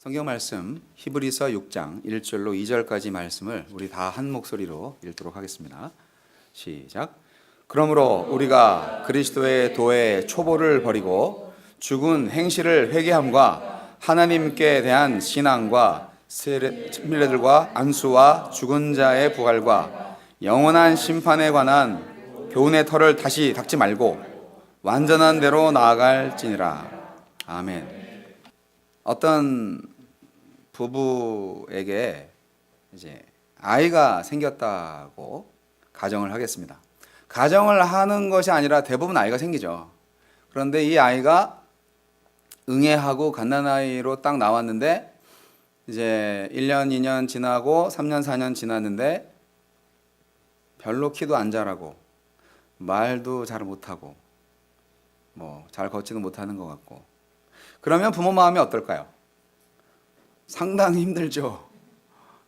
성경 말씀 히브리서 6장 1절로 2절까지 말씀을 우리 다 한 목소리로 읽도록 하겠습니다. 시작. 그러므로 우리가 그리스도의 도의 초보를 버리고 죽은 행실을 회개함과 하나님께 대한 신앙과 친밀들과 안수와 죽은 자의 부활과 영원한 심판에 관한 교훈의 털을 다시 닦지 말고 완전한 대로 나아갈지니라. 아멘. 어떤 부부에게 이제 아이가 생겼다고 가정을 하겠습니다. 가정을 하는 것이 아니라 대부분 아이가 생기죠. 그런데 이 아이가 응애하고 갓난아이로 딱 나왔는데 이제 1년, 2년 지나고 3년, 4년 지났는데 별로 키도 안 자라고 말도 잘 못하고 뭐 잘 걷지도 못하는 것 같고, 그러면 부모 마음이 어떨까요? 상당히 힘들죠.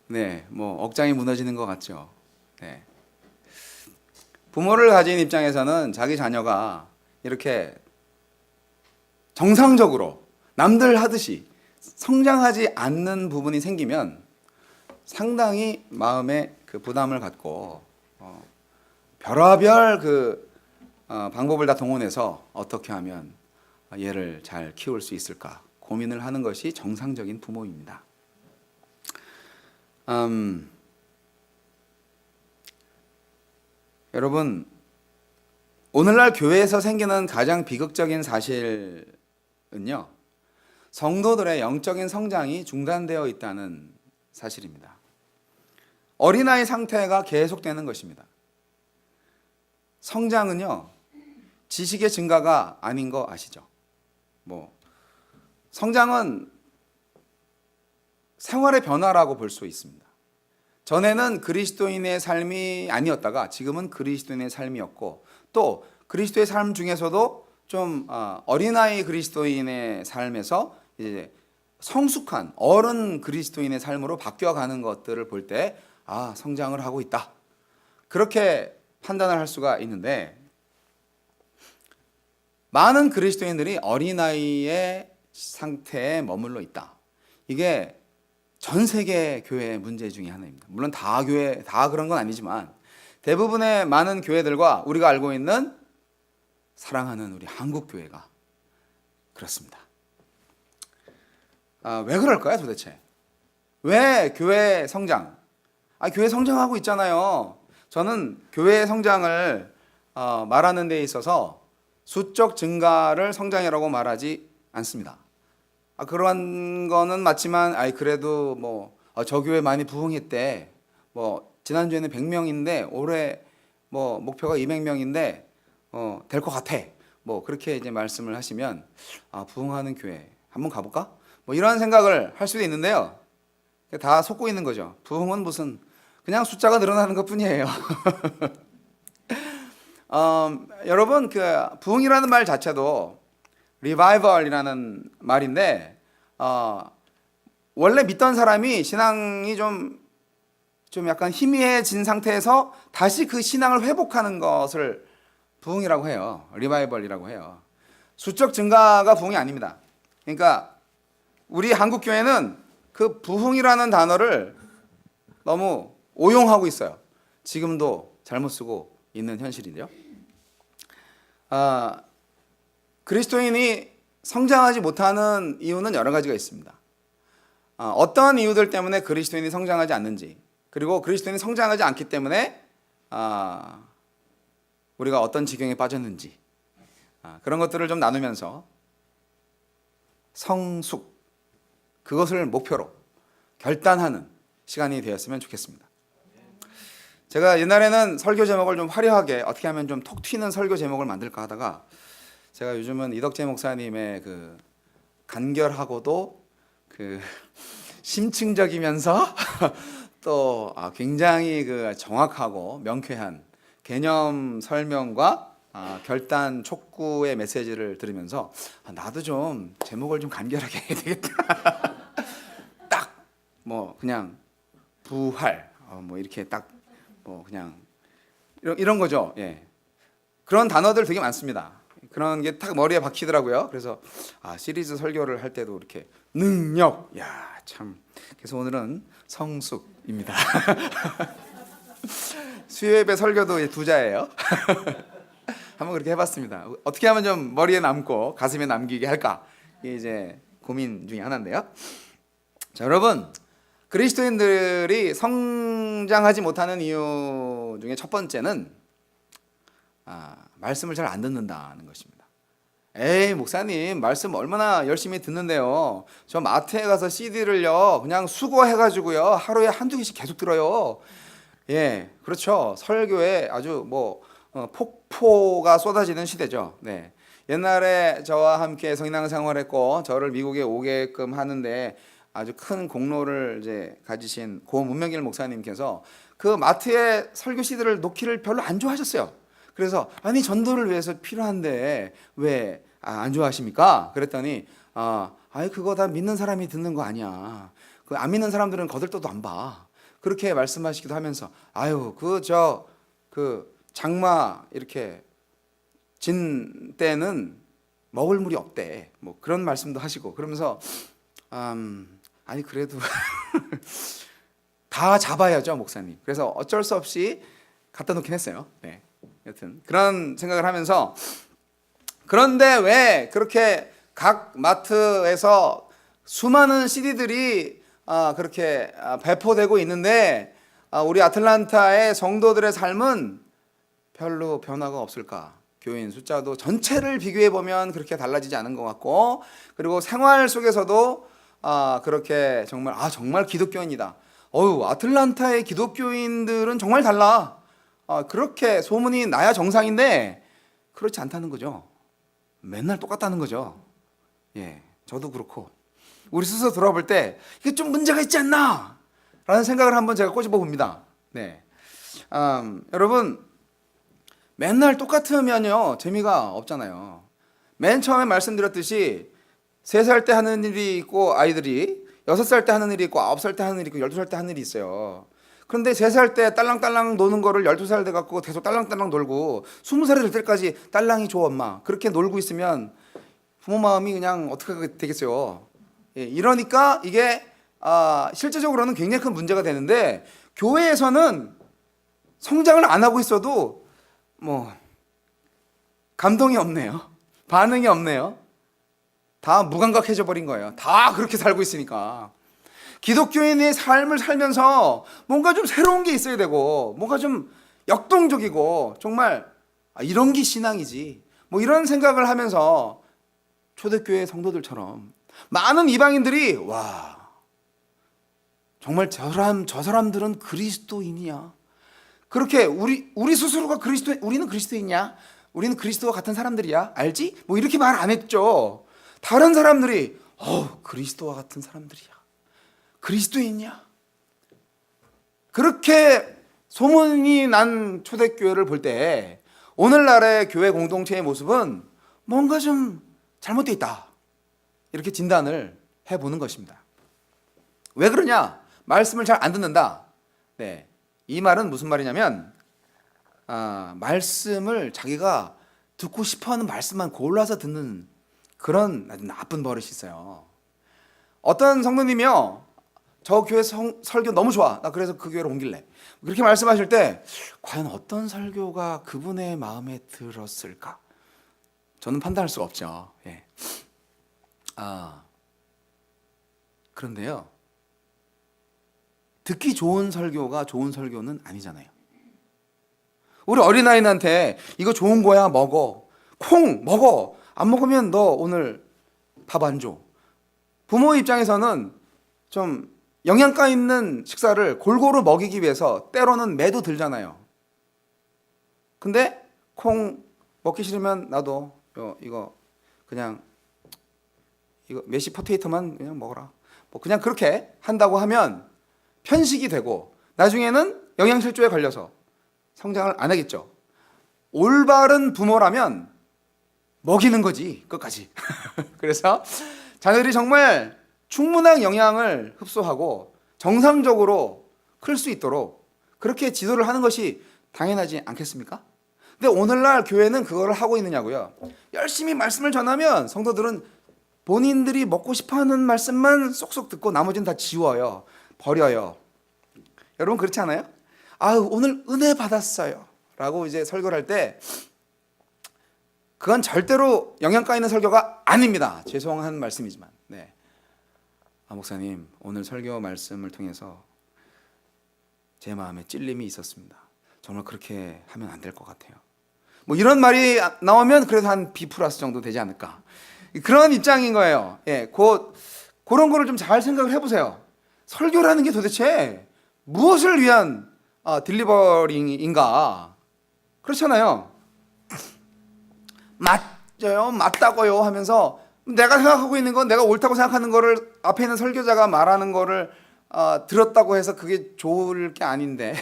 네, 뭐 억장이 무너지는 것 같죠. 네. 부모를 가진 입장에서는 자기 자녀가 이렇게 정상적으로 남들 하듯이 성장하지 않는 부분이 생기면 상당히 마음에 그 부담을 갖고 별의별 방법을 다 동원해서 어떻게 하면 얘를 잘 키울 수 있을까 고민을 하는 것이 정상적인 부모입니다. 여러분, 오늘날 교회에서 생기는 가장 비극적인 사실은요, 성도들의 영적인 성장이 중단되어 있다는 사실입니다. 어린아이 상태가 계속되는 것입니다. 성장은요, 지식의 증가가 아닌 거 아시죠? 성장은 생활의 변화라고 볼 수 있습니다. 전에는 그리스도인의 삶이 아니었다가 지금은 그리스도인의 삶이었고, 또 그리스도의 삶 중에서도 좀 어린아이 그리스도인의 삶에서 이제 성숙한 어른 그리스도인의 삶으로 바뀌어가는 것들을 볼 때 성장을 하고 있다, 그렇게 판단을 할 수가 있는데, 많은 그리스도인들이 어린아이의 상태에 머물러 있다. 이게 전 세계 교회의 문제 중에 하나입니다. 물론 다 교회 다 그런 건 아니지만 대부분의 많은 교회들과 우리가 알고 있는 사랑하는 우리 한국 교회가 그렇습니다. 왜 그럴까요, 도대체? 왜 교회 성장? 교회 성장하고 있잖아요. 저는 교회의 성장을 말하는 데 있어서 수적 증가를 성장이라고 말하지 않습니다. 그런 거는 맞지만 그래도 저 교회 많이 부흥했대. 지난주에는 100명인데 올해 목표가 200명인데 될 것 같아. 그렇게 이제 말씀을 하시면 부흥하는 교회 한번 가볼까? 이런 생각을 할 수도 있는데요. 다 속고 있는 거죠. 부흥은 무슨 그냥 숫자가 늘어나는 것뿐이에요. 여러분, 부흥이라는 말 자체도 리바이벌이라는 말인데, 원래 믿던 사람이 신앙이 좀 약간 희미해진 상태에서 다시 그 신앙을 회복하는 것을 부흥이라고 해요. 리바이벌이라고 해요. 수적 증가가 부흥이 아닙니다. 그러니까 우리 한국 교회는 그 부흥이라는 단어를 너무 오용하고 있어요. 지금도 잘못 쓰고 있는 현실인데요. 그리스도인이 성장하지 못하는 이유는 여러 가지가 있습니다. 어떤 이유들 때문에 그리스도인이 성장하지 않는지, 그리고 그리스도인이 성장하지 않기 때문에 우리가 어떤 지경에 빠졌는지, 그런 것들을 좀 나누면서 성숙, 그것을 목표로 결단하는 시간이 되었으면 좋겠습니다. 제가 옛날에는 설교 제목을 좀 화려하게 어떻게 하면 좀 톡 튀는 설교 제목을 만들까 하다가, 제가 요즘은 이덕재 목사님의 간결하고도 심층적이면서 또 굉장히 정확하고 명쾌한 개념 설명과 결단 촉구의 메시지를 들으면서 나도 좀 제목을 좀 간결하게 해야 되겠다. 딱 그냥 부활 이렇게 딱 그냥 이런 거죠. 예. 그런 단어들 되게 많습니다. 그런 게 탁 머리에 박히더라고요. 그래서 시리즈 설교를 할 때도 이렇게 능력, 야 참. 그래서 오늘은 성숙입니다. 수요예배 설교도 두자예요. 한번 그렇게 해봤습니다. 어떻게 하면 좀 머리에 남고 가슴에 남기게 할까? 이게 이제 고민 중에 하나인데요. 자, 여러분, 그리스도인들이 성장하지 못하는 이유 중에 첫 번째는 말씀을 잘 안 듣는다는 것입니다. 에이, 목사님 말씀 얼마나 열심히 듣는데요. 저 마트에 가서 CD를요 그냥 수거해가지고요 하루에 한두 개씩 계속 들어요. 예, 그렇죠. 설교에 아주 폭포가 쏟아지는 시대죠. 네. 옛날에 저와 함께 성인왕 생활했고 저를 미국에 오게끔 하는데 아주 큰 공로를 이제 가지신 고 문명길 목사님께서 그 마트에 설교 CD를 놓기를 별로 안 좋아하셨어요. 그래서 아니 전도를 위해서 필요한데 왜 안 좋아하십니까? 그랬더니 아이 그거 다 믿는 사람이 듣는 거 아니야. 그 안 믿는 사람들은 거들떠도 안 봐. 그렇게 말씀하시기도 하면서 아유 그 장마 이렇게 진 때는 먹을 물이 없대. 뭐 그런 말씀도 하시고 그러면서 아니 그래도 다 잡아야죠 목사님. 그래서 어쩔 수 없이 갖다 놓긴 했어요. 네. 여튼 그런 생각을 하면서 그런데 왜 그렇게 각 마트에서 수많은 CD들이 그렇게 배포되고 있는데 우리 아틀란타의 성도들의 삶은 별로 변화가 없을까? 교인 숫자도 전체를 비교해 보면 그렇게 달라지지 않은 것 같고 그리고 생활 속에서도 그렇게 정말 기독교인이다. 아틀란타의 기독교인들은 정말 달라. 그렇게 소문이 나야 정상인데 그렇지 않다는 거죠. 맨날 똑같다는 거죠. 예, 저도 그렇고 우리 스스로 돌아볼 때 이게 좀 문제가 있지 않나? 라는 생각을 한번 제가 꼬집어 봅니다. 네, 여러분 맨날 똑같으면요 재미가 없잖아요. 맨 처음에 말씀드렸듯이 3살 때 하는 일이 있고 아이들이 6살 때 하는 일이 있고 9살 때 하는 일이 있고 12살 때 하는 일이 있어요. 그런데 3살 때 딸랑딸랑 노는 거를 12살 돼갖고 계속 딸랑딸랑 놀고 20살이 될 때까지 딸랑이 줘 엄마 그렇게 놀고 있으면 부모 마음이 그냥 어떻게 되겠어요. 예, 이러니까 이게 실제적으로는 굉장히 큰 문제가 되는데 교회에서는 성장을 안 하고 있어도 감동이 없네요. 반응이 없네요. 다 무감각해져 버린 거예요. 다 그렇게 살고 있으니까. 기독교인의 삶을 살면서 뭔가 좀 새로운 게 있어야 되고 뭔가 좀 역동적이고 정말 이런 게 신앙이지 이런 생각을 하면서 초대교회 성도들처럼 많은 이방인들이 와 정말 저 사람들은 그리스도인이야. 그렇게 우리 스스로가 우리는 그리스도인이야. 우리는 그리스도와 같은 사람들이야. 알지? 이렇게 말 안 했죠. 다른 사람들이 그리스도와 같은 사람들이야. 그리스도인이야. 그렇게 소문이 난 초대교회를 볼 때 오늘날의 교회 공동체의 모습은 뭔가 좀 잘못되어 있다. 이렇게 진단을 해보는 것입니다. 왜 그러냐? 말씀을 잘 안 듣는다. 네, 이 말은 무슨 말이냐면 말씀을 자기가 듣고 싶어하는 말씀만 골라서 듣는 그런 아주 나쁜 버릇이 있어요. 어떤 성도님이요 저 교회 설교 너무 좋아. 나 그래서 그 교회로 옮길래. 그렇게 말씀하실 때 과연 어떤 설교가 그분의 마음에 들었을까? 저는 판단할 수가 없죠. 예. 그런데요. 듣기 좋은 설교가 좋은 설교는 아니잖아요. 우리 어린아이한테 이거 좋은 거야 먹어. 콩 먹어. 안 먹으면 너 오늘 밥 안 줘. 부모 입장에서는 좀 영양가 있는 식사를 골고루 먹이기 위해서 때로는 매도 들잖아요. 근데 콩 먹기 싫으면 나도 이거 메시 포테이토만 그냥 먹어라. 그냥 그렇게 한다고 하면 편식이 되고 나중에는 영양실조에 걸려서 성장을 안 하겠죠. 올바른 부모라면 먹이는 거지 끝까지. 그래서 자녀들이 정말 충분한 영양을 흡수하고 정상적으로 클 수 있도록 그렇게 지도를 하는 것이 당연하지 않겠습니까? 근데 오늘날 교회는 그거를 하고 있느냐고요. 열심히 말씀을 전하면 성도들은 본인들이 먹고 싶어하는 말씀만 쏙쏙 듣고 나머지는 다 지워요. 버려요. 여러분 그렇지 않아요? 아유 오늘 은혜 받았어요 라고 이제 설교를 할 때 그건 절대로 영양가 있는 설교가 아닙니다. 죄송한 말씀이지만. 네. 목사님 오늘 설교 말씀을 통해서 제 마음에 찔림이 있었습니다. 정말 그렇게 하면 안 될 것 같아요. 뭐 이런 말이 나오면 그래도 한 B+ 정도 되지 않을까. 그런 입장인 거예요. 예, 그런 거를 좀 잘 생각을 해보세요. 설교라는 게 도대체 무엇을 위한 딜리버링인가? 그렇잖아요. 맞아요, 맞다고요 하면서 내가 생각하고 있는 건 내가 옳다고 생각하는 거를 앞에 있는 설교자가 말하는 거를 들었다고 해서 그게 좋을 게 아닌데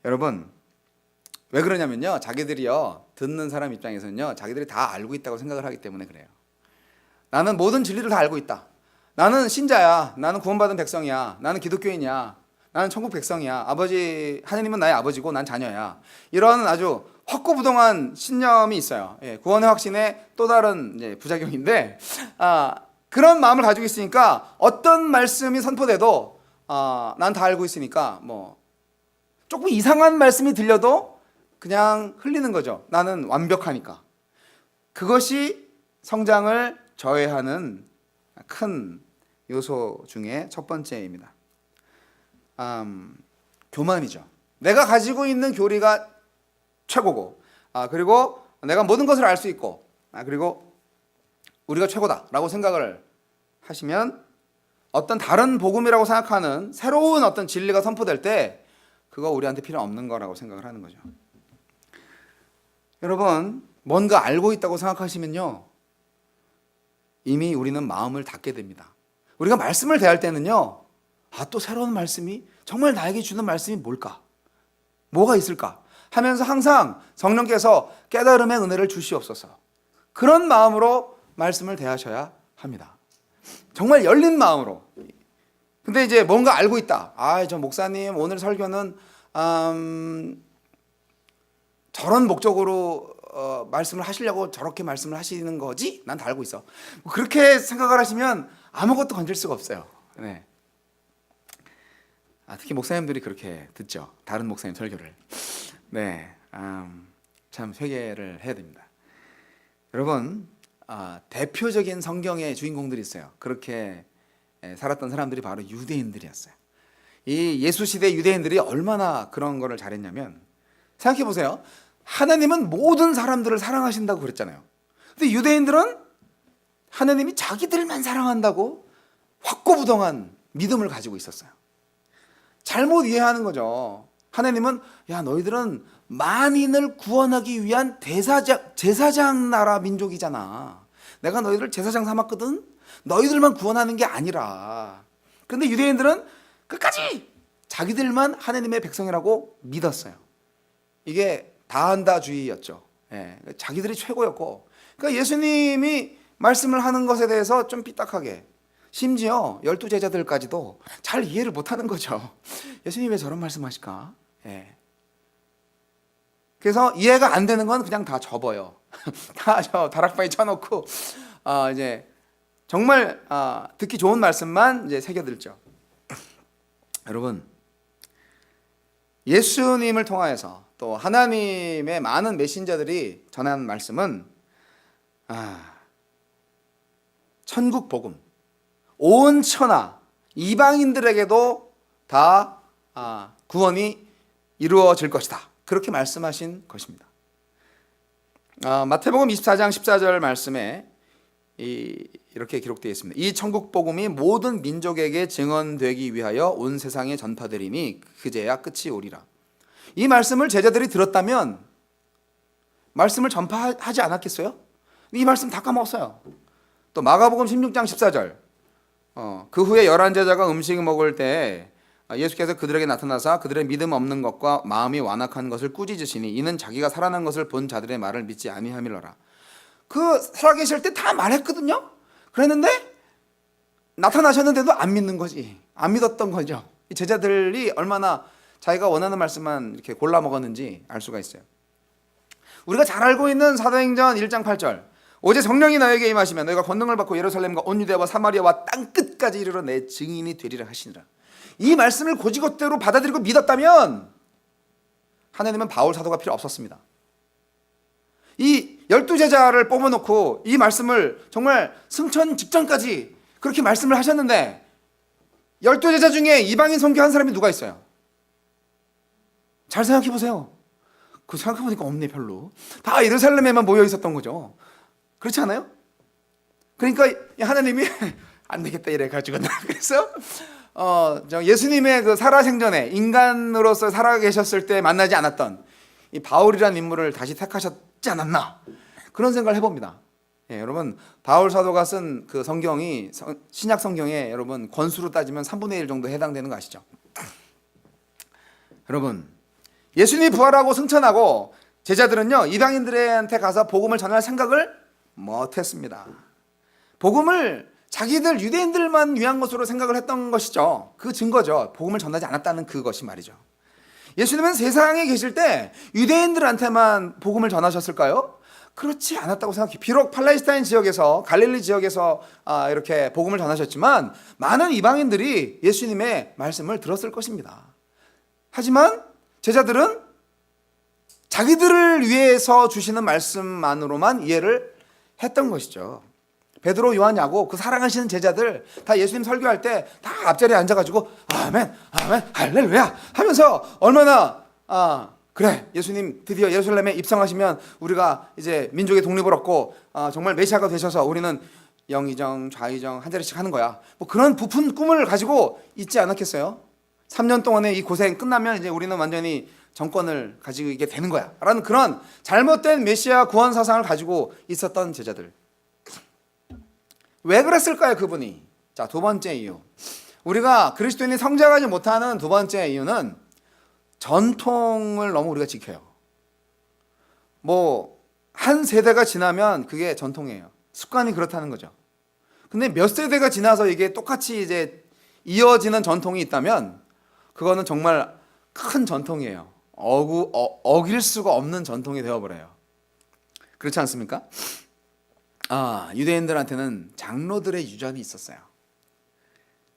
여러분 왜 그러냐면요, 자기들이요 듣는 사람 입장에서는요 자기들이 다 알고 있다고 생각을 하기 때문에 그래요. 나는 모든 진리를 다 알고 있다. 나는 신자야. 나는 구원받은 백성이야. 나는 기독교인이야. 나는 천국 백성이야. 아버지 하느님은 나의 아버지고 난 자녀야. 이런 아주 확고부동한 신념이 있어요. 예, 구원의 확신의 또 다른 이제 부작용인데 그런 마음을 가지고 있으니까 어떤 말씀이 선포돼도 난 다 알고 있으니까 뭐 조금 이상한 말씀이 들려도 그냥 흘리는 거죠. 나는 완벽하니까. 그것이 성장을 저해하는 큰 요소 중에 첫 번째입니다. 교만이죠. 내가 가지고 있는 교리가 최고고, 그리고 내가 모든 것을 알 수 있고, 그리고 우리가 최고다라고 생각을 하시면 어떤 다른 복음이라고 생각하는 새로운 어떤 진리가 선포될 때 그거 우리한테 필요 없는 거라고 생각을 하는 거죠. 여러분, 뭔가 알고 있다고 생각하시면요 이미 우리는 마음을 닫게 됩니다. 우리가 말씀을 대할 때는요 또 새로운 말씀이 정말 나에게 주는 말씀이 뭘까? 뭐가 있을까? 하면서 항상 성령께서 깨달음의 은혜를 주시옵소서. 그런 마음으로 말씀을 대하셔야 합니다. 정말 열린 마음으로. 근데 이제 뭔가 알고 있다. 저 목사님 오늘 설교는 저런 목적으로 말씀을 하시려고 저렇게 말씀을 하시는 거지? 난 다 알고 있어. 그렇게 생각을 하시면 아무것도 건질 수가 없어요. 네. 특히 목사님들이 그렇게 듣죠. 다른 목사님 설교를. 네, 참 회개를 해야 됩니다. 여러분, 대표적인 성경의 주인공들이 있어요. 그렇게 살았던 사람들이 바로 유대인들이었어요. 이 예수 시대 유대인들이 얼마나 그런 거를 잘했냐면 생각해 보세요. 하나님은 모든 사람들을 사랑하신다고 그랬잖아요. 근데 유대인들은 하나님이 자기들만 사랑한다고 확고부동한 믿음을 가지고 있었어요. 잘못 이해하는 거죠. 하나님은 너희들은 만인을 구원하기 위한 제사장 나라 민족이잖아. 내가 너희들을 제사장 삼았거든. 너희들만 구원하는 게 아니라. 근데 유대인들은 끝까지 자기들만 하나님의 백성이라고 믿었어요. 이게 다한다주의였죠. 예, 자기들이 최고였고, 그러니까 예수님이 말씀을 하는 것에 대해서 좀 삐딱하게, 심지어 12 제자들까지도 잘 이해를 못하는 거죠. 예수님 왜 저런 말씀하실까? 예. 그래서 이해가 안 되는 건 그냥 다 접어요. 다 다락방에 쳐놓고 이제 정말 듣기 좋은 말씀만 이제 새겨들죠. 여러분, 예수님을 통하여서 또 하나님의 많은 메신저들이 전한 말씀은 천국 복음, 온 천하 이방인들에게도 다 구원이 이루어질 것이다. 그렇게 말씀하신 것입니다. 마태복음 24장 14절 말씀에 이렇게 기록되어 있습니다. 이 천국 복음이 모든 민족에게 증언되기 위하여 온 세상에 전파되리니 그제야 끝이 오리라. 이 말씀을 제자들이 들었다면 말씀을 전파하지 않았겠어요? 이 말씀 다 까먹었어요. 또 마가복음 16장 14절 그 후에 11 제자가 음식 먹을 때 예수께서 그들에게 나타나사 그들의 믿음 없는 것과 마음이 완악한 것을 꾸짖으시니 이는 자기가 살아난 것을 본 자들의 말을 믿지 아니함이로라. 그 살아계실 때 다 말했거든요. 그랬는데 나타나셨는데도 안 믿는 거지. 안 믿었던 거죠. 이 제자들이 얼마나 자기가 원하는 말씀만 이렇게 골라 먹었는지 알 수가 있어요. 우리가 잘 알고 있는 사도행전 1장 8절, 오직 성령이 너에게 임하시면 너희가 권능을 받고 예루살렘과 온 유대와 사마리아와 땅 끝까지 이르러 내 증인이 되리라 하시니라. 이 말씀을 곧이곧대로 받아들이고 믿었다면 하나님은 바울 사도가 필요 없었습니다. 이 12제자를 뽑아놓고 이 말씀을 정말 승천 직전까지 그렇게 말씀을 하셨는데 12제자 중에 이방인 선교한 사람이 누가 있어요? 잘 생각해 보세요. 그 생각해보니까 없네. 별로. 다 예루살렘에만 모여 있었던 거죠. 그렇지 않아요? 그러니까 하나님이 안 되겠다 이래가지고 그래서 예수님의 그 살아생전에 인간으로서 살아계셨을 때 만나지 않았던 이 바울이라는 인물을 다시 택하셨지 않았나, 그런 생각을 해봅니다. 예, 여러분, 바울 사도가 쓴 그 성경이 신약 성경에 여러분 권수로 따지면 3분의 1 정도 해당되는 거 아시죠? 여러분, 예수님이 부활하고 승천하고 제자들은요 이방인들한테 가서 복음을 전할 생각을 못했습니다. 복음을 자기들 유대인들만 위한 것으로 생각을 했던 것이죠. 그 증거죠. 복음을 전하지 않았다는 그것이 말이죠. 예수님은 세상에 계실 때 유대인들한테만 복음을 전하셨을까요? 그렇지 않았다고 생각해요. 비록 팔레스타인 지역에서, 갈릴리 지역에서 이렇게 복음을 전하셨지만 많은 이방인들이 예수님의 말씀을 들었을 것입니다. 하지만 제자들은 자기들을 위해서 주시는 말씀만으로만 이해를 했던 것이죠. 베드로, 요한, 야고, 그 사랑하시는 제자들 다 예수님 설교할 때 다 앞자리에 앉아가지고 아멘, 아멘, 할렐루야 하면서 얼마나 그래, 예수님 드디어 예루살렘에 입성하시면 우리가 이제 민족의 독립을 얻고 정말 메시아가 되셔서 우리는 영의정 좌의정 한 자리씩 하는 거야, 뭐 그런 부푼 꿈을 가지고 있지 않았겠어요? 3년 동안의 이 고생 끝나면 이제 우리는 완전히 정권을 가지고 있게 되는 거야 라는 그런 잘못된 메시아 구원 사상을 가지고 있었던 제자들. 왜 그랬을까요, 그분이? 자, 두 번째 이유, 우리가 그리스도인이 성장하지 못하는 두 번째 이유는 전통을 너무 우리가 지켜요. 뭐 한 세대가 지나면 그게 전통이에요. 습관이 그렇다는 거죠. 근데 몇 세대가 지나서 이게 똑같이 이제 이어지는 전통이 있다면 그거는 정말 큰 전통이에요. 어길 수가 없는 전통이 되어버려요. 그렇지 않습니까? 유대인들한테는 장로들의 유전이 있었어요.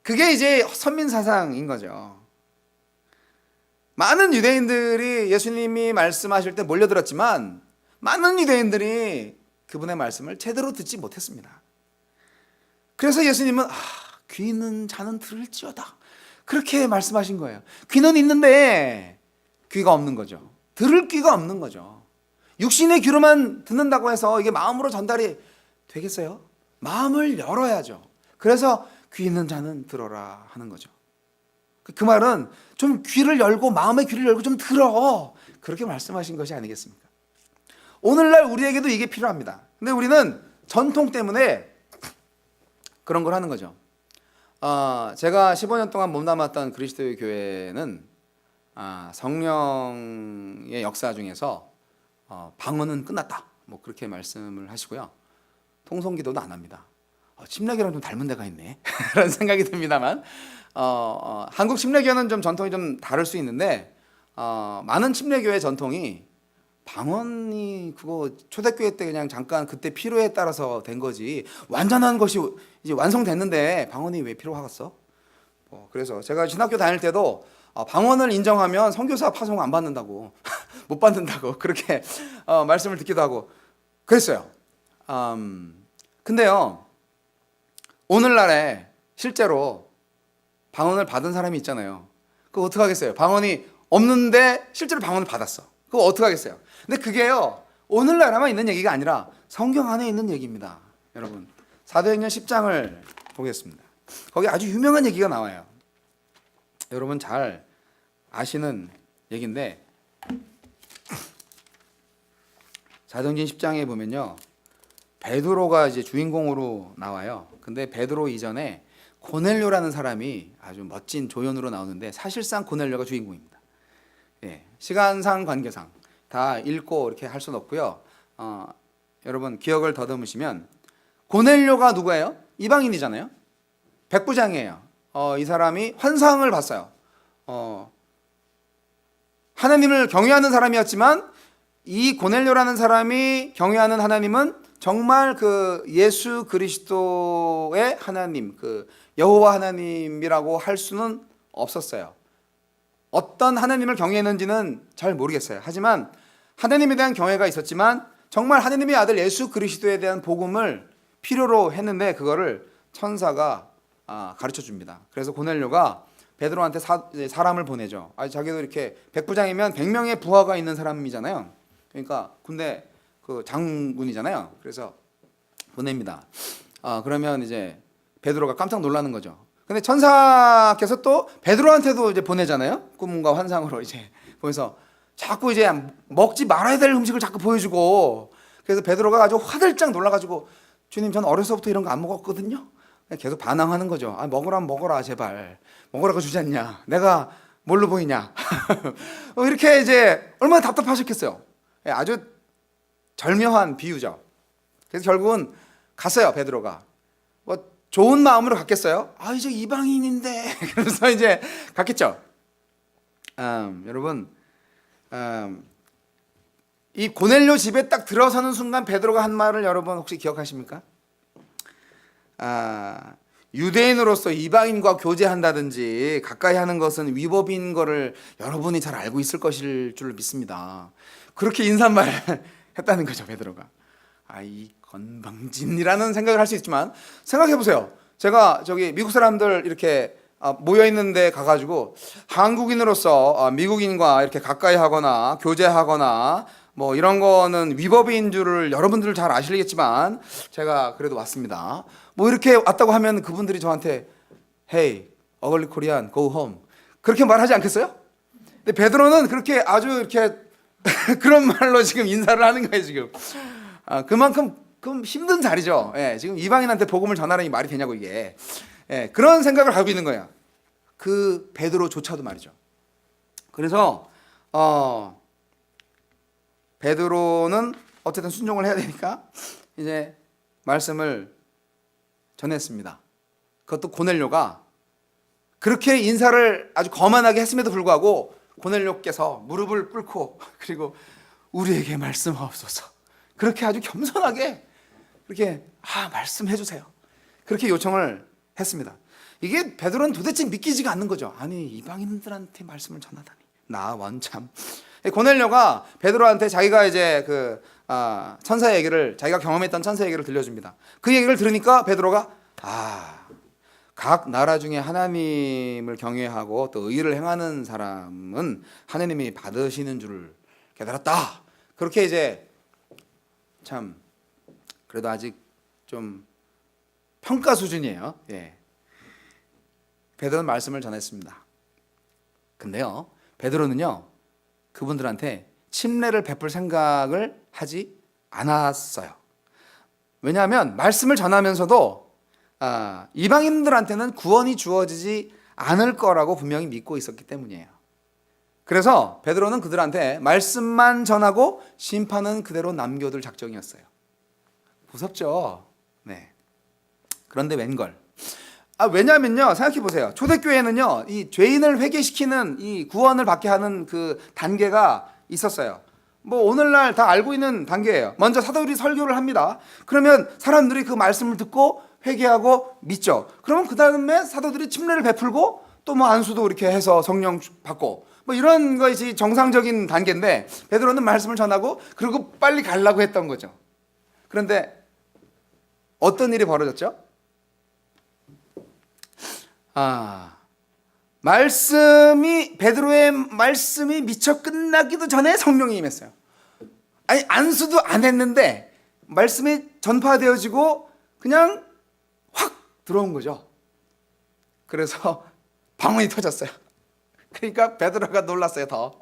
그게 이제 선민사상인 거죠. 많은 유대인들이 예수님이 말씀하실 때 몰려들었지만 많은 유대인들이 그분의 말씀을 제대로 듣지 못했습니다. 그래서 예수님은 귀 있는 자는 들을지어다 그렇게 말씀하신 거예요. 귀는 있는데 귀가 없는 거죠. 들을 귀가 없는 거죠. 육신의 귀로만 듣는다고 해서 이게 마음으로 전달이 되겠어요? 마음을 열어야죠. 그래서 귀 있는 자는 들어라 하는 거죠. 그 말은 좀 귀를 열고 마음의 귀를 열고 좀 들어, 그렇게 말씀하신 것이 아니겠습니까? 오늘날 우리에게도 이게 필요합니다. 근데 우리는 전통 때문에 그런 걸 하는 거죠. 제가 15년 동안 몸담았던 그리스도의 교회는 성령의 역사 중에서 방언은 끝났다, 뭐 그렇게 말씀을 하시고요. 통성기도도 안 합니다. 침례교랑 좀 닮은 데가 있네 라는 생각이 듭니다만 한국 침례교는 좀 전통이 좀 다를 수 있는데 많은 침례교의 전통이 방언이 그거 초대교회 때 그냥 잠깐 그때 필요에 따라서 된 거지, 완전한 것이 이제 완성됐는데 방언이 왜 필요하겠어? 그래서 제가 신학교 다닐 때도 방언을 인정하면 선교사 파송 안 받는다고 못 받는다고 그렇게 말씀을 듣기도 하고 그랬어요. 근데요, 오늘날에 실제로 방언을 받은 사람이 있잖아요. 그거 어떡하겠어요? 방언이 없는데 실제로 방언을 받았어. 그거 어떡하겠어요? 근데 그게요, 오늘날에만 있는 얘기가 아니라 성경 안에 있는 얘기입니다. 여러분, 사도행전 10장을 보겠습니다. 거기 아주 유명한 얘기가 나와요. 여러분 잘 아시는 얘기인데, 사도행전 10장에 보면요, 베드로가 이제 주인공으로 나와요. 근데 베드로 이전에 고넬료라는 사람이 아주 멋진 조연으로 나오는데 사실상 고넬료가 주인공입니다. 예, 시간상 관계상 다 읽고 이렇게 할 수는 없고요. 여러분 기억을 더듬으시면 고넬료가 누구예요? 이방인이잖아요. 백부장이에요. 이 사람이 환상을 봤어요. 하나님을 경외하는 사람이었지만 이 고넬료라는 사람이 경외하는 하나님은 정말 그 예수 그리스도의 하나님, 그 여호와 하나님이라고 할 수는 없었어요. 어떤 하나님을 경외했는지는 잘 모르겠어요. 하지만 하나님에 대한 경외가 있었지만 정말 하나님의 아들 예수 그리스도에 대한 복음을 필요로 했는데 그거를 천사가 가르쳐 줍니다. 그래서 고넬료가 베드로한테 사람을 보내죠. 자기도 이렇게 백부장이면 100명의 부하가 있는 사람이잖아요. 그러니까 군대 그 장군이잖아요. 그래서 보냅니다. 그러면 이제 베드로가 깜짝 놀라는 거죠. 근데 천사께서 또 베드로한테도 이제 보내잖아요. 꿈과 환상으로 이제 보면서 자꾸 이제 먹지 말아야 될 음식을 자꾸 보여주고, 그래서 베드로가 아주 화들짝 놀라가지고 주님, 전 어려서부터 이런 거 안 먹었거든요. 계속 반항하는 거죠. 먹으라면 먹어라, 제발. 먹으라고 주지 않냐. 내가 뭘로 보이냐. 이렇게 이제 얼마나 답답하셨겠어요. 아주 절묘한 비유죠. 그래서 결국은 갔어요, 베드로가. 뭐 좋은 마음으로 갔겠어요? 이제 이방인인데. 그래서 이제 갔겠죠. 여러분, 이 고넬료 집에 딱 들어서는 순간 베드로가 한 말을 여러분 혹시 기억하십니까? 유대인으로서 이방인과 교제한다든지 가까이 하는 것은 위법인 거를 여러분이 잘 알고 있을 것일 줄 믿습니다. 그렇게 인사말 했다는 거죠, 베드로가. 이 건방진이라는 생각을 할 수 있지만 생각해 보세요. 제가 저기 미국 사람들 이렇게 모여 있는데 가가지고 한국인으로서 미국인과 이렇게 가까이 하거나 교제하거나 뭐 이런 거는 위법인 줄을 여러분들 잘 아시겠지만 제가 그래도 왔습니다. 뭐 이렇게 왔다고 하면 그분들이 저한테 Hey, ugly Korean, go home. 그렇게 말하지 않겠어요? 근데 베드로는 그렇게 아주 이렇게 그런 말로 지금 인사를 하는 거예요, 지금. 그만큼 힘든 자리죠. 지금 이방인한테 복음을 전하라니 말이 되냐고 이게. 그런 생각을 하고 있는 거예요. 그 베드로조차도 말이죠. 그래서 베드로는 어쨌든 순종을 해야 되니까 이제 말씀을 전했습니다. 그것도 고넬료가 그렇게 인사를 아주 거만하게 했음에도 불구하고 고넬료께서 무릎을 꿇고 그리고 우리에게 말씀하옵소서, 그렇게 아주 겸손하게 그렇게 말씀해 주세요, 그렇게 요청을 했습니다. 이게 베드로는 도대체 믿기지가 않는 거죠. 아니, 이방인들한테 말씀을 전하다니, 나 원참. 고넬료가 베드로한테 자기가 이제 그 천사의 얘기를, 자기가 경험했던 천사의 얘기를 들려줍니다. 그 얘기를 들으니까 베드로가 각 나라 중에 하나님을 경외하고 또 의를 행하는 사람은 하나님이 받으시는 줄을 깨달았다. 그렇게 이제 참 그래도 아직 좀 평가 수준이에요. 베드로는 말씀을 전했습니다. 근데요, 베드로는요 그분들한테 침례를 베풀 생각을 하지 않았어요. 왜냐하면 말씀을 전하면서도 이방인들한테는 구원이 주어지지 않을 거라고 분명히 믿고 있었기 때문이에요. 그래서 베드로는 그들한테 말씀만 전하고 심판은 그대로 남겨둘 작정이었어요. 무섭죠? 네. 그런데 웬걸? 왜냐하면요, 생각해 보세요. 초대교회는요, 이 죄인을 회개시키는 이 구원을 받게 하는 그 단계가 있었어요. 뭐 오늘날 다 알고 있는 단계예요. 먼저 사도들이 설교를 합니다. 그러면 사람들이 그 말씀을 듣고 회개하고 믿죠. 그러면 그 다음에 사도들이 침례를 베풀고 또 뭐 안수도 이렇게 해서 성령 받고 뭐 이런 것이 정상적인 단계인데 베드로는 말씀을 전하고 그리고 빨리 가려고 했던 거죠. 그런데 어떤 일이 벌어졌죠? 베드로의 말씀이 미처 끝나기도 전에 성령이 임했어요. 아니, 안수도 안 했는데 말씀이 전파되어지고 그냥 확 들어온 거죠. 그래서 방언이 터졌어요. 그러니까 베드로가 놀랐어요, 더.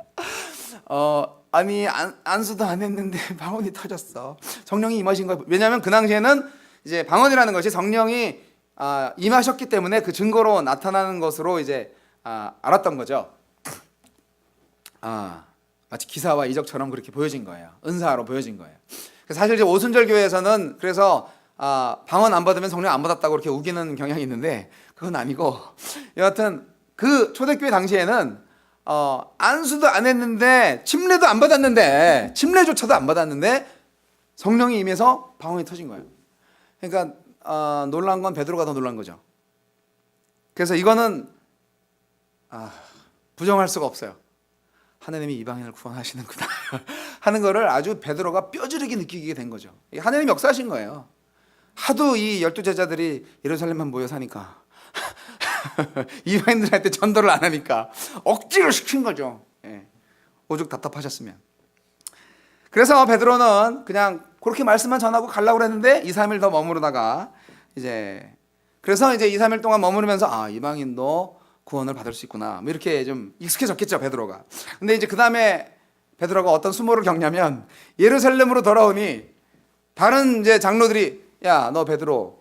아니, 안수도 안 했는데 방언이 터졌어. 성령이 임하신 거예요. 왜냐하면 그 당시에는 이제 방언이라는 것이 성령이 임하셨기 때문에 그 증거로 나타나는 것으로 이제 알았던 거죠. 마치 기사와 이적처럼 그렇게 보여진 거예요. 은사로 보여진 거예요. 사실 이제 오순절 교회에서는 그래서 방언 안 받으면 성령 안 받았다고 그렇게 우기는 경향이 있는데 그건 아니고, 여하튼 그 초대교회 당시에는 안수도 안 했는데 침례도 안 받았는데 침례조차도 안 받았는데 성령이 임해서 방언이 터진 거예요. 그러니까 놀란 건 베드로가 더 놀란 거죠. 그래서 이거는 부정할 수가 없어요. 하나님이 이방인을 구원하시는구나 하는 거를 아주 베드로가 뼈저리게 느끼게 된 거죠. 하나님이 역사하신 거예요. 하도 이 12제자들이 예루살렘만 모여 사니까 이방인들한테 전도를 안 하니까 억지로 시킨 거죠. 예. 오죽 답답하셨으면. 그래서 베드로는 그냥 그렇게 말씀만 전하고 가려고 그랬는데 2, 3일 더 머무르다가 그래서 이제 2, 3일 동안 머무르면서 이방인도 구원을 받을 수 있구나, 뭐 이렇게 좀 익숙해졌겠죠, 베드로가. 근데 이제 그 다음에 베드로가 어떤 수모를 겪냐면, 예루살렘으로 돌아오니 다른 이제 장로들이, 야, 너 베드로,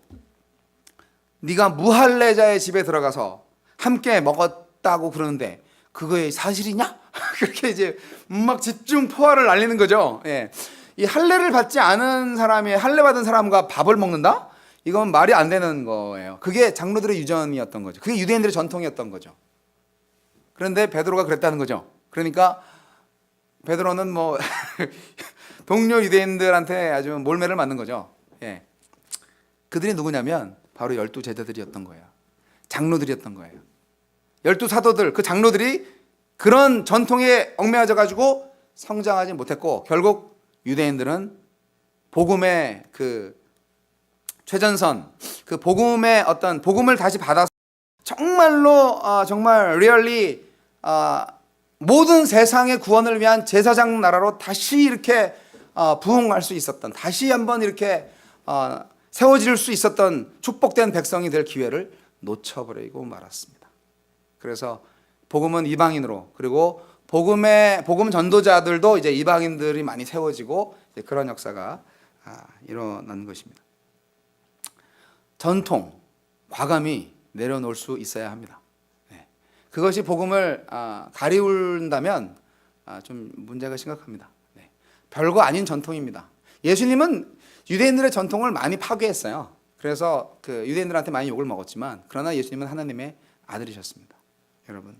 네가 무할례자의 집에 들어가서 함께 먹었다고 그러는데 그거에 사실이냐? 그렇게 이제 막 집중 포화를 날리는 거죠. 예. 이 할례를 받지 않은 사람이 할례 받은 사람과 밥을 먹는다? 이건 말이 안 되는 거예요. 그게 장로들의 유전이었던 거죠. 그게 유대인들의 전통이었던 거죠. 그런데 베드로가 그랬다는 거죠. 그러니까 베드로는 뭐 동료 유대인들한테 아주 몰매를 맞는 거죠. 예. 그들이 누구냐면 바로 12제자들이었던 거예요. 장로들이었던 거예요. 12사도들, 그 장로들이 그런 전통에 얽매여져 가지고 성장하지 못했고, 결국 유대인들은 복음의 그 최전선, 그 복음의 어떤 복음을 다시 받아서 정말로 정말 리얼리 모든 세상의 구원을 위한 제사장 나라로 다시 이렇게 부흥할 수 있었던, 다시 한번 이렇게 세워질 수 있었던 축복된 백성이 될 기회를 놓쳐버리고 말았습니다. 그래서 복음은 이방인으로, 그리고 복음 전도자들도 이제 이방인들이 많이 세워지고 이제 그런 역사가 일어난 것입니다. 전통, 과감히 내려놓을 수 있어야 합니다. 네. 그것이 복음을 가리운다면 좀 문제가 심각합니다. 네. 별거 아닌 전통입니다. 예수님은 유대인들의 전통을 많이 파괴했어요. 그래서 그 유대인들한테 많이 욕을 먹었지만, 그러나 예수님은 하나님의 아들이셨습니다. 여러분.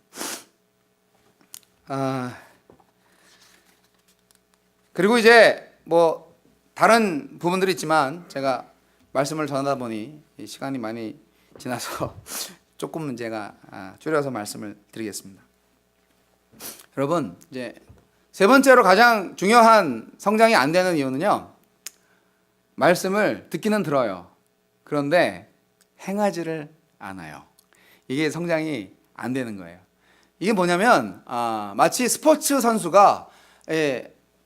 그리고 이제 뭐 다른 부분들이 있지만 제가 말씀을 전하다 보니 시간이 많이 지나서 조금은 제가 줄여서 말씀을 드리겠습니다. 여러분, 이제 세 번째로 가장 중요한 성장이 안 되는 이유는요, 말씀을 듣기는 들어요. 그런데 행하지를 않아요. 이게 성장이 안 되는 거예요. 이게 뭐냐면 마치 스포츠 선수가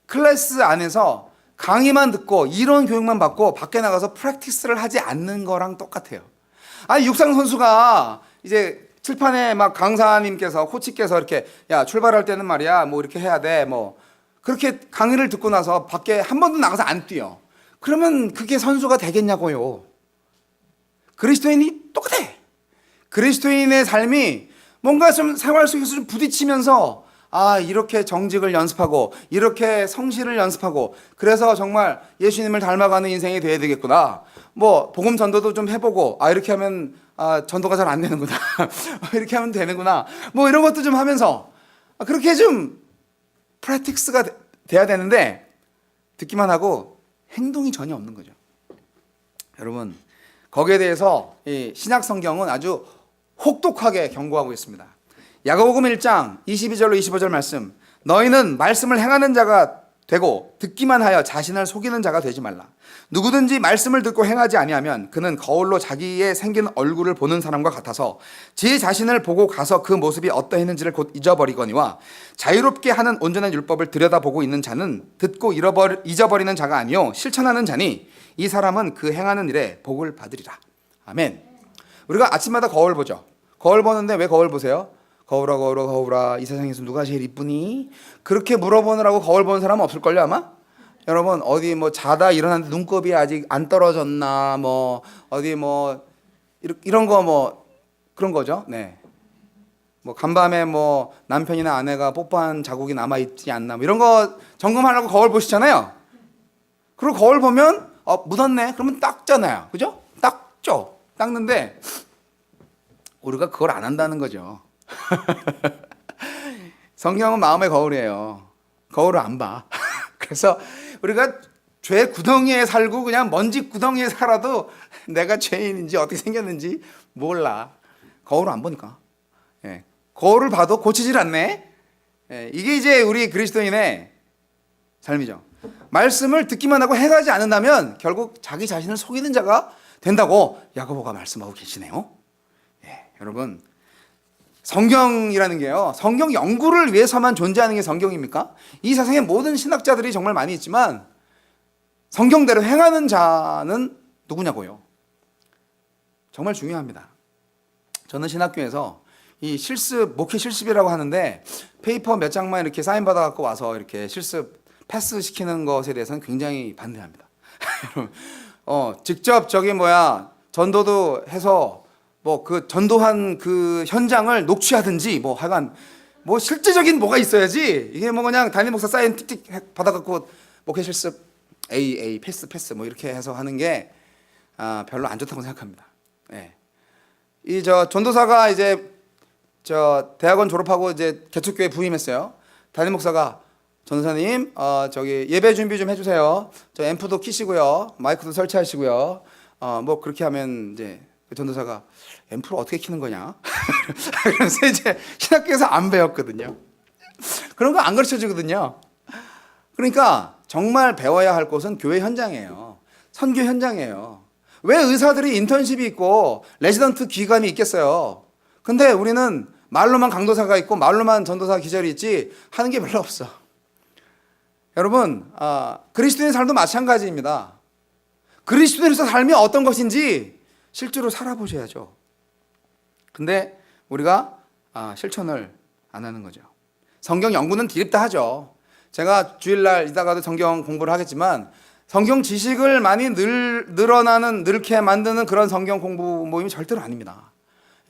클래스 안에서 강의만 듣고 이론 교육만 받고 밖에 나가서 프랙티스를 하지 않는 거랑 똑같아요. 육상 선수가 이제 칠판에 막 강사님께서, 코치께서 이렇게, 야, 출발할 때는 말이야, 뭐 이렇게 해야 돼, 뭐 그렇게 강의를 듣고 나서 밖에 한 번도 나가서 안 뛰어. 그러면 그게 선수가 되겠냐고요. 그리스도인이 똑같아. 그리스도인의 삶이 뭔가 좀 생활 속에서 좀 부딪히면서 이렇게 정직을 연습하고 이렇게 성실을 연습하고, 그래서 정말 예수님을 닮아가는 인생이 돼야 되겠구나. 뭐 복음 전도도 좀 해보고 이렇게 하면 전도가 잘 안 되는구나. 이렇게 하면 되는구나. 뭐 이런 것도 좀 하면서 그렇게 좀 프랙티스가 돼야 되는데, 듣기만 하고 행동이 전혀 없는 거죠. 여러분, 거기에 대해서 이 신약 성경은 아주 혹독하게 경고하고 있습니다. 야고보서 1장 22절로 25절 말씀, 너희는 말씀을 행하는 자가 되고 듣기만 하여 자신을 속이는 자가 되지 말라. 누구든지 말씀을 듣고 행하지 아니하면 그는 거울로 자기의 생긴 얼굴을 보는 사람과 같아서 제 자신을 보고 가서 그 모습이 어떠했는지를 곧 잊어버리거니와, 자유롭게 하는 온전한 율법을 들여다보고 있는 자는 듣고 잊어버리는 자가 아니요 실천하는 자니 이 사람은 그 행하는 일에 복을 받으리라. 아멘. 우리가 아침마다 거울 보죠. 거울 보는데 왜 거울 보세요? 거울아 거울아 거울아, 이 세상에서 누가 제일 이쁘니? 그렇게 물어보느라고 거울 보는 사람은 없을걸요 아마? 여러분, 어디 뭐 자다 일어났는데 눈곱이 아직 안 떨어졌나, 뭐 어디 뭐 이런 거 뭐 그런 거죠. 네. 뭐 간밤에 뭐 남편이나 아내가 뽀뽀한 자국이 남아 있지 않나, 뭐 이런 거 점검하려고 거울 보시잖아요. 그리고 거울 보면 묻었네. 그러면 닦잖아요. 그죠? 닦죠. 닦는데 우리가 그걸 안 한다는 거죠. 성경은 마음의 거울이에요. 거울을 안 봐. 그래서 우리가 죄 구덩이에 살고 그냥 먼지 구덩이에 살아도 내가 죄인인지 어떻게 생겼는지 몰라. 거울을 안 보니까. 예. 거울을 봐도 고치질 않네. 예. 이게 이제 우리 그리스도인의 삶이죠. 말씀을 듣기만 하고 행하지 않는다면 결국 자기 자신을 속이는 자가 된다고 야고보가 말씀하고 계시네요. 예. 여러분, 성경이라는 게요, 성경 연구를 위해서만 존재하는 게 성경입니까? 이 세상에 모든 신학자들이 정말 많이 있지만 성경대로 행하는 자는 누구냐고요? 정말 중요합니다. 저는 신학교에서 이 실습, 목회 실습이라고 하는데 페이퍼 몇 장만 이렇게 사인 받아갖고 와서 이렇게 실습 패스 시키는 것에 대해서는 굉장히 반대합니다. 직접 전도도 해서 뭐 그 전도한 그 현장을 녹취하든지 뭐 하여간 뭐 실제적인 뭐가 있어야지, 이게 뭐 그냥 담임 목사 사인 틱틱 받아갖고 목회 실습 A 패스 뭐 이렇게 해서 하는 게 별로 안 좋다고 생각합니다. 예. 이 전도사가 이제 대학원 졸업하고 이제 개척교회 부임했어요. 담임 목사가 전도사님 예배 준비 좀 해주세요. 저 앰프도 키시고요, 마이크도 설치하시고요. 뭐 그렇게 하면 이제 전도사가 앰프를 어떻게 키는 거냐? 그래서 이제 신학교에서 안 배웠거든요. 그런 거 안 가르쳐 주거든요. 그러니까 정말 배워야 할 곳은 교회 현장이에요. 선교 현장이에요. 왜 의사들이 인턴십이 있고 레지던트 기간이 있겠어요? 근데 우리는 말로만 강도사가 있고 말로만 전도사 기절이 있지 하는 게 별로 없어. 여러분, 그리스도인의 삶도 마찬가지입니다. 그리스도인의 삶이 어떤 것인지 실제로 살아보셔야죠. 근데 우리가 실천을 안 하는 거죠. 성경 연구는 드립다 하죠. 제가 주일날 이따가도 성경 공부를 하겠지만 성경 지식을 많이 늘게 만드는 그런 성경 공부 모임이 절대로 아닙니다.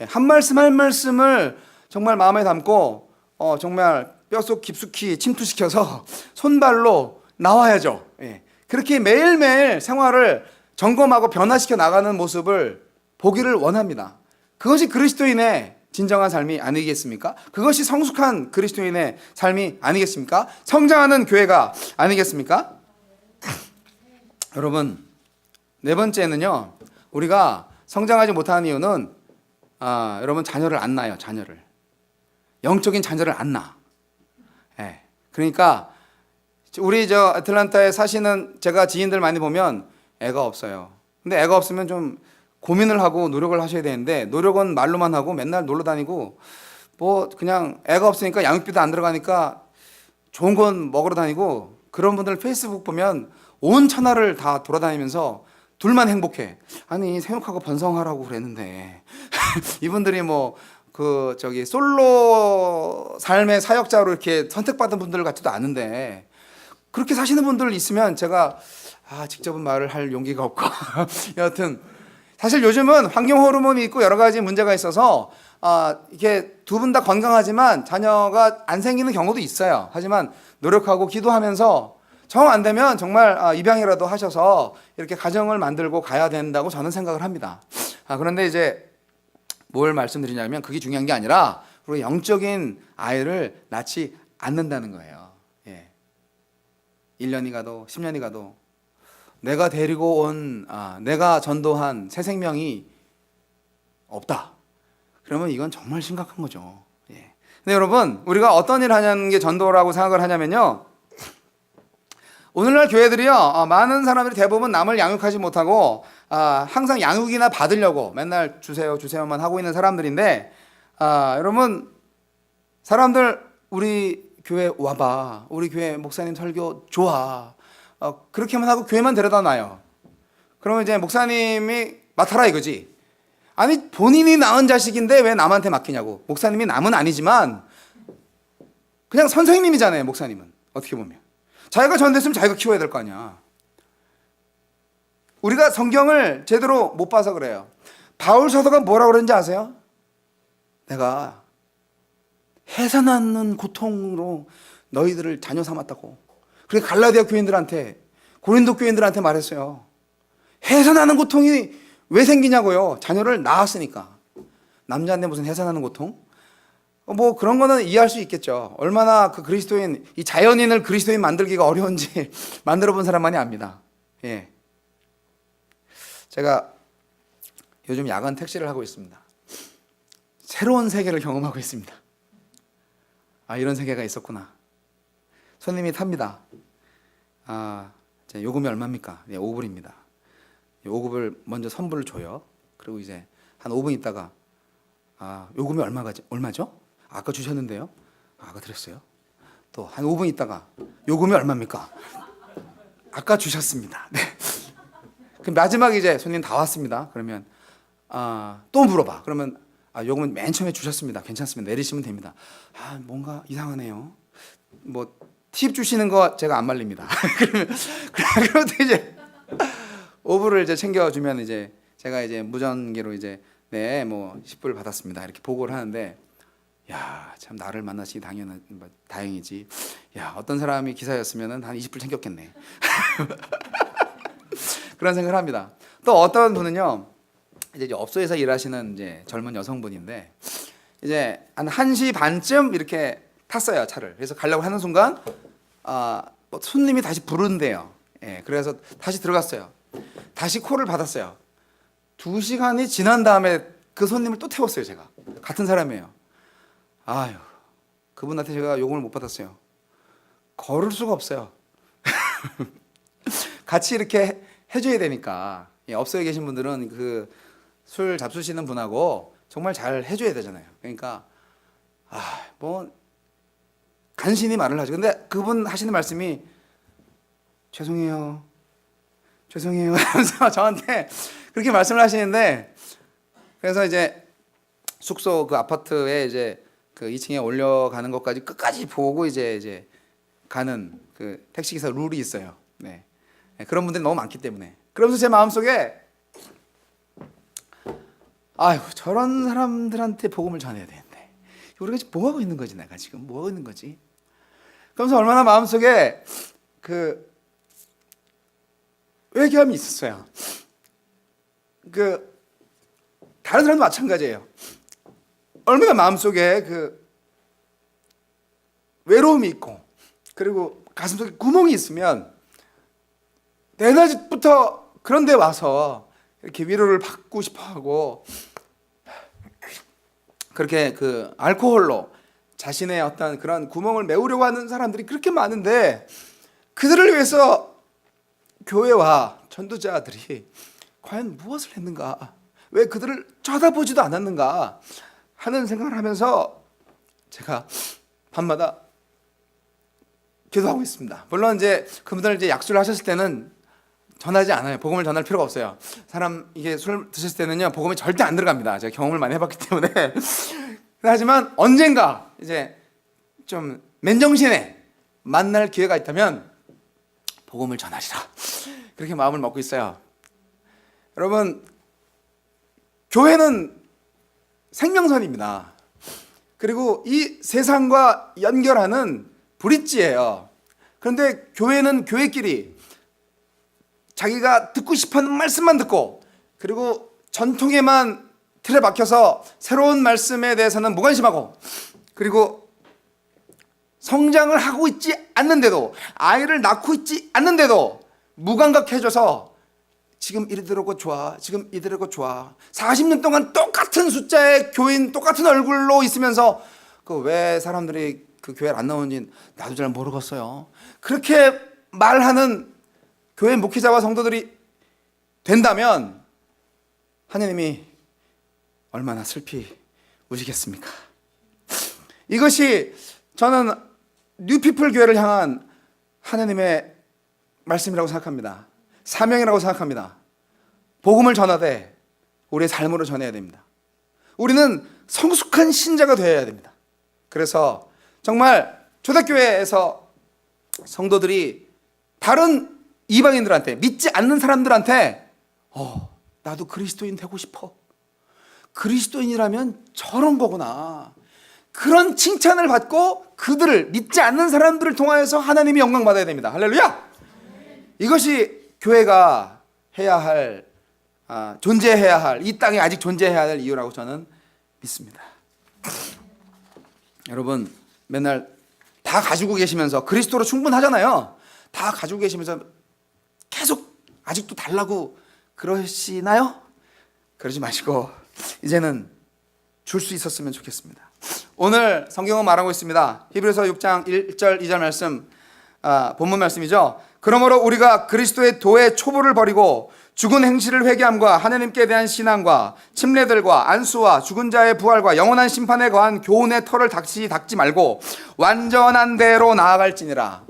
한 말씀 한 말씀을 정말 마음에 담고 정말 뼛속 깊숙이 침투시켜서 손발로 나와야죠. 그렇게 매일매일 생활을 점검하고 변화시켜 나가는 모습을 보기를 원합니다. 그것이 그리스도인의 진정한 삶이 아니겠습니까? 그것이 성숙한 그리스도인의 삶이 아니겠습니까? 성장하는 교회가 아니겠습니까? 여러분, 네 번째는요, 우리가 성장하지 못하는 이유는 여러분 자녀를 안 낳아요. 영적인 자녀를 안 낳아. 그러니까 우리 애틀란타에 사시는 제가 지인들 많이 보면 애가 없어요. 근데 애가 없으면 좀 고민을 하고 노력을 하셔야 되는데 노력은 말로만 하고 맨날 놀러 다니고 뭐 그냥 애가 없으니까 양육비도 안 들어가니까 좋은 건 먹으러 다니고, 그런 분들 페이스북 보면 온 천하를 다 돌아다니면서 둘만 행복해. 아니 생육하고 번성하라고 그랬는데 이분들이 뭐 솔로 삶의 사역자로 이렇게 선택받은 분들 같지도 않은데 그렇게 사시는 분들 있으면 제가 직접은 말을 할 용기가 없고 여하튼 사실 요즘은 환경 호르몬이 있고 여러 가지 문제가 있어서 이게 두 분 다 건강하지만 자녀가 안 생기는 경우도 있어요. 하지만 노력하고 기도하면서 정 안 되면 정말 입양이라도 하셔서 이렇게 가정을 만들고 가야 된다고 저는 생각을 합니다. 그런데 이제 뭘 말씀드리냐면 그게 중요한 게 아니라 우리 영적인 아이를 낳지 않는다는 거예요. 1년이 가도 10년이 가도 내가 데리고 온 내가 전도한 새 생명이 없다. 그러면 이건 정말 심각한 거죠. 근데 여러분, 우리가 어떤 일을 하냐는 게 전도라고 생각을 하냐면요, 오늘날 교회들이요, 많은 사람들이 대부분 남을 양육하지 못하고 항상 양육이나 받으려고 맨날 주세요만 하고 있는 사람들인데, 여러분, 사람들 우리 교회 와봐, 우리 교회 목사님 설교 좋아, 그렇게만 하고 교회만 데려다 놔요. 그러면 이제 목사님이 맡아라 이거지. 아니 본인이 낳은 자식인데 왜 남한테 맡기냐고. 목사님이 남은 아니지만 그냥 선생님이잖아요. 목사님은 어떻게 보면 자기가 전됐으면 자기가 키워야 될 거 아니야. 우리가 성경을 제대로 못 봐서 그래요. 바울 사도가 뭐라고 그러는지 아세요? 내가 해산하는 고통으로 너희들을 자녀 삼았다고. 그래 갈라디아 교인들한테, 고린도 교인들한테 말했어요. 해산하는 고통이 왜 생기냐고요. 자녀를 낳았으니까. 남자인데 무슨 해산하는 고통? 뭐 그런 거는 이해할 수 있겠죠. 얼마나 그 그리스도인, 이 자연인을 그리스도인 만들기가 어려운지 만들어 본 사람만이 압니다. 예. 제가 요즘 야간 택시를 하고 있습니다. 새로운 세계를 경험하고 있습니다. 아, 이런 세계가 있었구나. 손님이 탑니다. 아, 요금이 얼마입니까? 네, 5불입니다. 5급을 먼저 선불을 줘요. 그리고 이제 한 5분 있다가 아, 요금이 얼마죠? 아까 주셨는데요. 아까 드렸어요. 또 한 5분 있다가 요금이 얼마입니까? 아까 주셨습니다. 네. 그럼 마지막 이제 손님 다 왔습니다. 그러면 또 물어봐. 그러면 요금은 맨 처음에 주셨습니다. 괜찮습니다. 내리시면 됩니다. 뭔가 이상하네요. 뭐 팁 주시는 거 제가 안 말립니다. 그러면 이제 5불을 이제 챙겨주면 이제 제가 이제 무전기로 이제 네, 뭐 10불 받았습니다. 이렇게 보고를 하는데, 야, 참 나를 만나시 다행이지. 야, 어떤 사람이 기사였으면은 한 20불 챙겼겠네. 그런 생각을 합니다. 또 어떤 분은요, 이제 업소에서 일하시는 이제 젊은 여성분인데, 이제 한 1시 반쯤 이렇게 탔어요, 차를. 그래서 가려고 하는 순간, 뭐 손님이 다시 부른대요. 예, 그래서 다시 들어갔어요. 다시 콜을 받았어요. 2시간이 지난 다음에 그 손님을 또 태웠어요, 제가. 같은 사람이에요. 아유, 그분한테 제가 요금을 못 받았어요. 걸을 수가 없어요. 같이 이렇게 해줘야 되니까. 예, 업소에 계신 분들은 그 술 잡수시는 분하고 정말 잘 해줘야 되잖아요. 그러니까, 뭐, 간신히 말을 하죠. 근데 그분 하시는 말씀이 죄송해요. 하면서 저한테 그렇게 말씀을 하시는데, 그래서 이제 숙소 그 아파트에 이제 그 2층에 올려가는 것까지 끝까지 보고 이제 가는 그 택시기사 룰이 있어요. 네. 그런 분들이 너무 많기 때문에. 그러면서 제 마음속에 아유, 저런 사람들한테 복음을 전해야 되는데 우리가 지금 뭐 하고 있는 거지? 내가 지금 뭐 하고 있는 거지? 그러면서 얼마나 마음속에 그 회개함이 있었어요. 그 다른 사람도 마찬가지예요. 얼마나 마음속에 그 외로움이 있고 그리고 가슴속에 구멍이 있으면 내낮부터 그런 데 와서 이렇게 위로를 받고 싶어 하고 그렇게 그 알코올로 자신의 어떤 그런 구멍을 메우려고 하는 사람들이 그렇게 많은데 그들을 위해서 교회와 전도자들이 과연 무엇을 했는가? 왜 그들을 쳐다보지도 않았는가? 하는 생각을 하면서 제가 밤마다 기도하고 있습니다. 물론 이제 그분들 이제 약수를 하셨을 때는 전하지 않아요. 복음을 전할 필요가 없어요. 사람 이게 술 드셨을 때는요 복음이 절대 안 들어갑니다. 제가 경험을 많이 해봤기 때문에. 하지만 언젠가 이제 좀 맨정신에 만날 기회가 있다면 복음을 전하리라. 그렇게 마음을 먹고 있어요. 여러분, 교회는 생명선입니다. 그리고 이 세상과 연결하는 브릿지예요. 그런데 교회는 교회끼리 자기가 듣고 싶어하는 말씀만 듣고 그리고 전통에만 틀에 박혀서 새로운 말씀에 대해서는 무관심하고 그리고 성장을 하고 있지 않는데도 아이를 낳고 있지 않는데도 무감각해져서 지금 이대로고 좋아, 지금 이대로고 좋아. 40년 동안 똑같은 숫자의 교인, 똑같은 얼굴로 있으면서 그 왜 사람들이 그 교회를 안 나오는지 나도 잘 모르겠어요. 그렇게 말하는 교회 목회자와 성도들이 된다면 하나님이 얼마나 슬피 우시겠습니까? 이것이 저는 뉴피플 교회를 향한 하나님의 말씀이라고 생각합니다. 사명이라고 생각합니다. 복음을 전하되 우리의 삶으로 전해야 됩니다. 우리는 성숙한 신자가 되어야 됩니다. 그래서 정말 초대교회에서 성도들이 다른 이방인들한테, 믿지 않는 사람들한테 나도 그리스도인 되고 싶어. 그리스도인이라면 저런 거구나. 그런 칭찬을 받고 그들을, 믿지 않는 사람들을 통하여서 하나님이 영광 받아야 됩니다. 할렐루야! 이것이 교회가 해야 할, 존재해야 할, 이 땅에 아직 존재해야 할 이유라고 저는 믿습니다. 여러분 맨날 다 가지고 계시면서 그리스도로 충분하잖아요. 다 가지고 계시면서 계속 아직도 달라고 그러시나요? 그러지 마시고 이제는 줄 수 있었으면 좋겠습니다. 오늘 성경은 말하고 있습니다. 히브리서 6장 1절 2절 말씀, 본문 말씀이죠. 그러므로 우리가 그리스도의 도의 초보를 버리고 죽은 행실을 회개함과 하나님께 대한 신앙과 침례들과 안수와 죽은 자의 부활과 영원한 심판에 거한 교훈의 털을 닥지 말고 완전한 대로 나아갈지니라.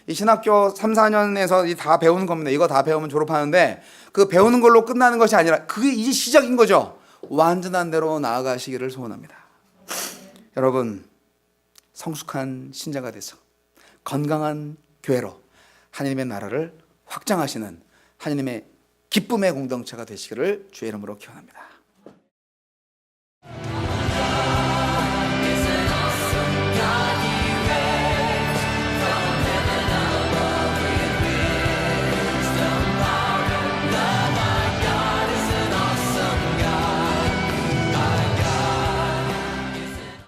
이 신학교 3, 4년에서 다 배우는 겁니다. 이거 다 배우면 졸업하는데 그 배우는 걸로 끝나는 것이 아니라 그게 이제 시작인 거죠. 완전한 대로 나아가시기를 소원합니다. 여러분 성숙한 신자가 돼서 건강한 교회로 하나님의 나라를 확장하시는 하나님의 기쁨의 공동체가 되시기를 주의 이름으로 기원합니다.